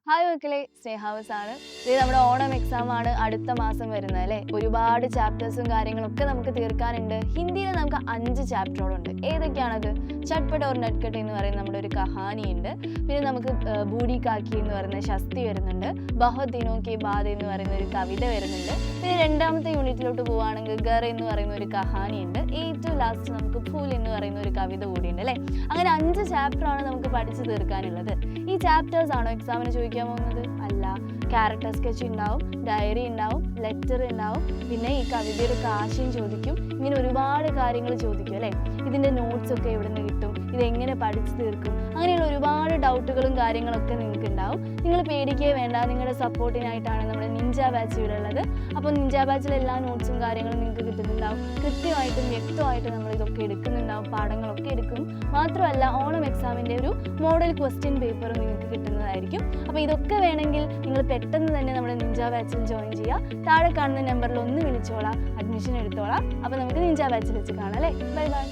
Hi മക്കളെ, സ്നേഹാവസ് ആണ്. ഇത് നമ്മുടെ ഓണം എക്സാം ആണ് അടുത്ത മാസം വരുന്നത് അല്ലേ. ഒരുപാട് ചാപ്റ്റേഴ്സും കാര്യങ്ങളൊക്കെ നമുക്ക് തീർക്കാനുണ്ട്. ഹിന്ദിയിൽ നമുക്ക് 5 ചാപ്റ്ററുകളുണ്ട്. ഏതൊക്കെയാണത്? ചട്പട്ട് ഓർ നട്കട്ട് എന്ന് പറയുന്ന നമ്മുടെ ഒരു കഹാനി ഉണ്ട്. പിന്നെ നമുക്ക് ബൂഡി കാക്കി എന്ന് പറയുന്ന ശസ്തി വരുന്നുണ്ട്. ബഹുത് ദിനോ കി ബാദ് എന്ന് പറയുന്ന ഒരു കവിത വരുന്നുണ്ട്. പിന്നെ രണ്ടാമത്തെ യൂണിറ്റിലോട്ട് പോവുകയാണെങ്കിൽ ഗർ എന്ന് പറയുന്ന ഒരു കഹാനി ഉണ്ട്. ഏറ്റവും ലാസ്റ്റ് നമുക്ക് ഫൂൽ എന്ന് പറയുന്ന ഒരു കവിത കൂടിയുണ്ട് അല്ലേ. അങ്ങനെ 5 ചാപ്റ്ററാണ് നമുക്ക് പഠിച്ചു തീർക്കാനുള്ളത്. ഈ ചാപ്റ്റേഴ്സ് ആണോ എക്സാമിന് ചോദിക്കാൻ പോകുന്നത്? അല്ല. ക്യാരക്ടർ സ്കെച്ച് ഉണ്ടാവും, ഡയറി ഉണ്ടാവും, ലെറ്റർ ഉണ്ടാവും, പിന്നെ ഈ കവിതയുടെ കാശിയും ചോദിക്കും. ഇങ്ങനെ ഒരുപാട് കാര്യങ്ങൾ ചോദിക്കും അല്ലേ. ഇതിൻ്റെ നോട്ട്സ് ഒക്കെ എവിടെ നിന്ന് കിട്ടും, ഇതെങ്ങനെ പഠിച്ചു തീർക്കും, അങ്ങനെയുള്ള ഒരുപാട് ഡൗട്ടുകളും കാര്യങ്ങളൊക്കെ നിങ്ങൾക്ക് ഉണ്ടാവും. നിങ്ങൾ പേടിക്കേ വേണ്ട, നിങ്ങളുടെ സപ്പോർട്ടിനായിട്ടാണ് നമ്മുടെ നിഞ്ച ബാച്ച് ഇവിടെ ഉള്ളത്. അപ്പോൾ നിഞ്ച ബാച്ചിലെ എല്ലാ നോട്ട്സും കാര്യങ്ങളും നിങ്ങൾക്ക് കിട്ടുന്നുണ്ടാവും. കൃത്യമായിട്ടും വ്യക്തമായിട്ടും നമ്മൾ ഇതൊക്കെ എടുക്കുന്നുണ്ടാവും, പാഠങ്ങളൊക്കെ എടുക്കും. മാത്രമല്ല ഓണം എക്സാമിൻ്റെ ഒരു മോഡൽ ക്വസ്റ്റ്യൻ പേപ്പറും നിങ്ങൾക്ക് കിട്ടുന്നതായിരിക്കും. അപ്പോൾ ഇതൊക്കെ വേണമെങ്കിൽ നിങ്ങൾ പെട്ടെന്ന് തന്നെ നമ്മുടെ നിഞ്ച ബാച്ചിൽ ജോയിൻ ചെയ്യുക. താഴെ കാണുന്ന നമ്പറിൽ ഒന്ന് വിളിച്ചോളാം, അഡ്മിഷൻ എടുത്തോളാം. അപ്പോൾ നമുക്ക് നിഞ്ച ബാച്ചിൽ വെച്ച് കാണാം അല്ലേ. Bye bye.